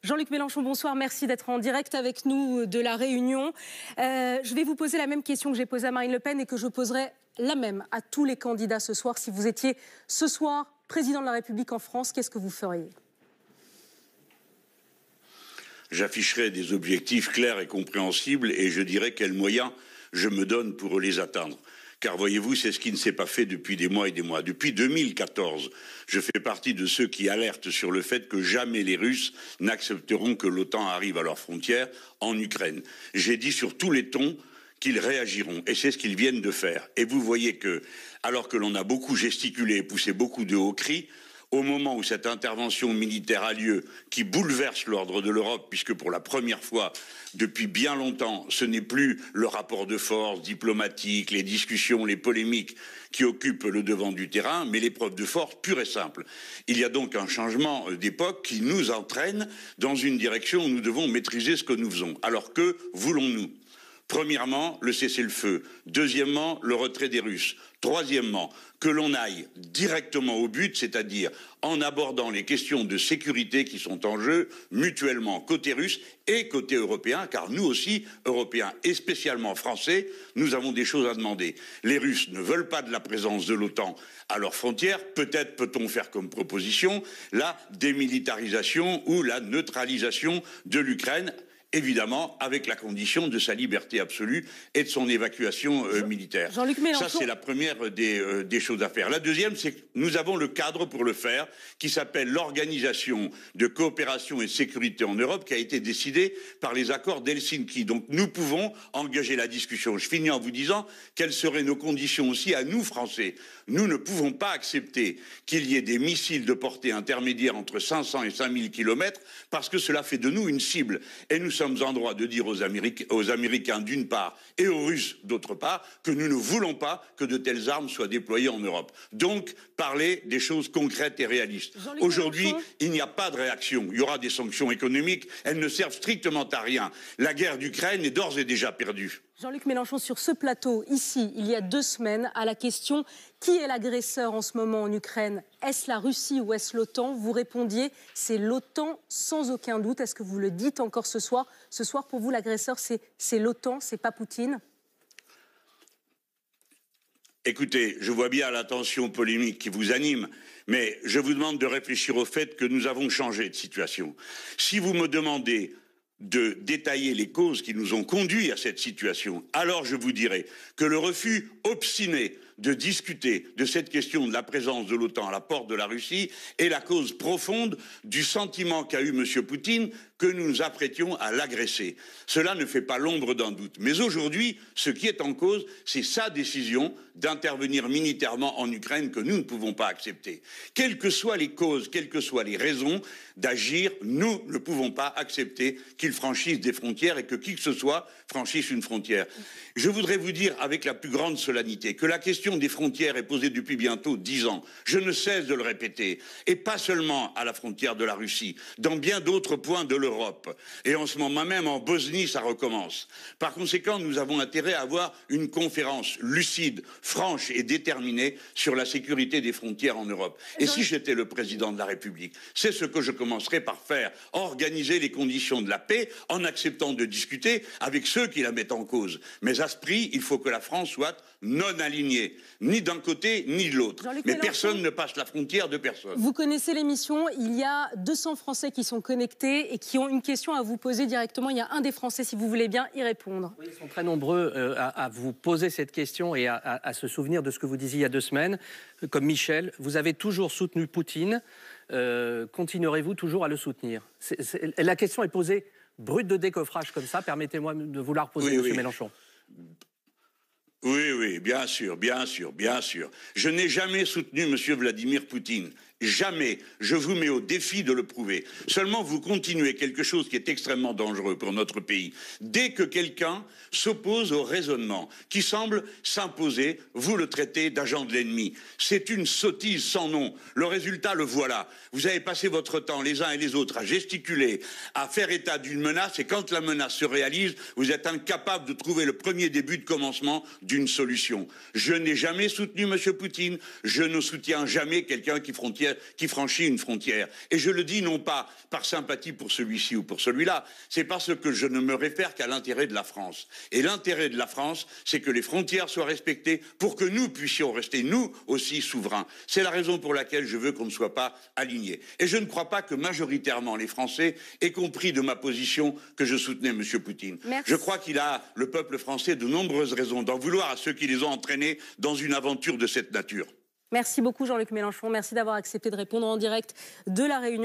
Jean-Luc Mélenchon, bonsoir. Merci d'être en direct avec nous de la Réunion. Je vais vous poser la même question que j'ai posée à Marine Le Pen et que je poserai la même à tous les candidats ce soir. Si vous étiez ce soir président de la République en France, qu'est-ce que vous feriez? J'afficherai des objectifs clairs et compréhensibles et je dirai quels moyens je me donne pour les atteindre. Car voyez-vous, c'est ce qui ne s'est pas fait depuis des mois et des mois. Depuis 2014, je fais partie de ceux qui alertent sur le fait que jamais les Russes n'accepteront que l'OTAN arrive à leurs frontières en Ukraine. J'ai dit sur tous les tons qu'ils réagiront, et c'est ce qu'ils viennent de faire. Et vous voyez que, alors que l'on a beaucoup gesticulé et poussé beaucoup de hauts cris, au moment où cette intervention militaire a lieu, qui bouleverse l'ordre de l'Europe, puisque pour la première fois depuis bien longtemps, ce n'est plus le rapport de force diplomatique, les discussions, les polémiques qui occupent le devant du terrain, mais l'épreuve de force pure et simple. Il y a donc un changement d'époque qui nous entraîne dans une direction où nous devons maîtriser ce que nous faisons. Alors que voulons-nous ? Premièrement, le cessez-le-feu. Deuxièmement, le retrait des Russes. Troisièmement, que l'on aille directement au but, c'est-à-dire en abordant les questions de sécurité qui sont en jeu mutuellement côté russe et côté européen, car nous aussi, Européens et spécialement Français, nous avons des choses à demander. Les Russes ne veulent pas de la présence de l'OTAN à leurs frontières. Peut-être peut-on faire comme proposition la démilitarisation ou la neutralisation de l'Ukraine, évidemment, avec la condition de sa liberté absolue et de son évacuation militaire. Jean-Luc Mélenchon. Ça, c'est la première des choses à faire. La deuxième, c'est que nous avons le cadre pour le faire, qui s'appelle l'Organisation de coopération et de sécurité en Europe, qui a été décidée par les accords d'Helsinki. Donc, nous pouvons engager la discussion. Je finis en vous disant quelles seraient nos conditions aussi à nous, Français. Nous ne pouvons pas accepter qu'il y ait des missiles de portée intermédiaire entre 500 et 5000 kilomètres, parce que cela fait de nous une cible. Et nous sommes en droit de dire aux Américains d'une part et aux Russes d'autre part que nous ne voulons pas que de telles armes soient déployées en Europe. Donc, parler des choses concrètes et réalistes. Aujourd'hui, il n'y a pas de réaction. Il y aura des sanctions économiques. Elles ne servent strictement à rien. La guerre d'Ukraine est d'ores et déjà perdue. Jean-Luc Mélenchon, sur ce plateau, ici, il y a 2 semaines, à la question « Qui est l'agresseur en ce moment en Ukraine? Est-ce la Russie ou est-ce l'OTAN ?» Vous répondiez « C'est l'OTAN sans aucun doute ». Est-ce que vous le dites encore ce soir? Ce soir, pour vous, l'agresseur, c'est l'OTAN, c'est pas Poutine? Écoutez, je vois bien la tension polémique qui vous anime, mais je vous demande de réfléchir au fait que nous avons changé de situation. Si vous me demandez de détailler les causes qui nous ont conduits à cette situation, alors je vous dirai que le refus obstiné de discuter de cette question de la présence de l'OTAN à la porte de la Russie est la cause profonde du sentiment qu'a eu M. Poutine que nous nous apprêtions à l'agresser. Cela ne fait pas l'ombre d'un doute. Mais aujourd'hui, ce qui est en cause, c'est sa décision d'intervenir militairement en Ukraine que nous ne pouvons pas accepter. Quelles que soient les causes, quelles que soient les raisons d'agir, nous ne pouvons pas accepter qu'il franchisse des frontières et que qui que ce soit franchisse une frontière. Je voudrais vous dire avec la plus grande solennité que la question des frontières est posée depuis bientôt 10 ans. Je ne cesse de le répéter. Et pas seulement à la frontière de la Russie, dans bien d'autres points de l'Europe. Et en ce moment même, en Bosnie, ça recommence. Par conséquent, nous avons intérêt à avoir une conférence lucide, franche et déterminée sur la sécurité des frontières en Europe. Et si j'étais le président de la République, c'est ce que je commencerais par faire. Organiser les conditions de la paix en acceptant de discuter avec ceux qui la mettent en cause. Mais à ce prix, il faut que la France soit non alignée, ni d'un côté ni de l'autre. Mais personne ne passe la frontière de personne. Vous connaissez l'émission, il y a 200 Français qui sont connectés et qui ont une question à vous poser directement. Il y a un des Français, si vous voulez bien y répondre. Oui, ils sont très nombreux à vous poser cette question et à se souvenir de ce que vous disiez il y a 2 semaines. Comme Michel, vous avez toujours soutenu Poutine. Continuerez-vous toujours à le soutenir? La question est posée brute de décoffrage comme ça. Permettez-moi de vous la reposer, M. Mélenchon. Oui, oui, bien sûr, bien sûr, bien sûr. Je n'ai jamais soutenu M. Vladimir Poutine. Jamais. Je vous mets au défi de le prouver. Seulement, vous continuez quelque chose qui est extrêmement dangereux pour notre pays. Dès que quelqu'un s'oppose au raisonnement qui semble s'imposer, vous le traitez d'agent de l'ennemi. C'est une sottise sans nom. Le résultat, le voilà. Vous avez passé votre temps, les uns et les autres, à gesticuler, à faire état d'une menace, et quand la menace se réalise, vous êtes incapable de trouver le premier début de commencement d'une solution. Je n'ai jamais soutenu M. Poutine. Je ne soutiens jamais quelqu'un qui frontière qui franchit une frontière. Et je le dis non pas par sympathie pour celui-ci ou pour celui-là, c'est parce que je ne me réfère qu'à l'intérêt de la France. Et l'intérêt de la France, c'est que les frontières soient respectées pour que nous puissions rester, nous aussi, souverains. C'est la raison pour laquelle je veux qu'on ne soit pas alignés. Et je ne crois pas que majoritairement les Français aient compris de ma position que je soutenais M. Poutine. Merci. Je crois qu'il a, le peuple français, de nombreuses raisons d'en vouloir à ceux qui les ont entraînés dans une aventure de cette nature. Merci beaucoup Jean-Luc Mélenchon. Merci d'avoir accepté de répondre en direct de La Réunion.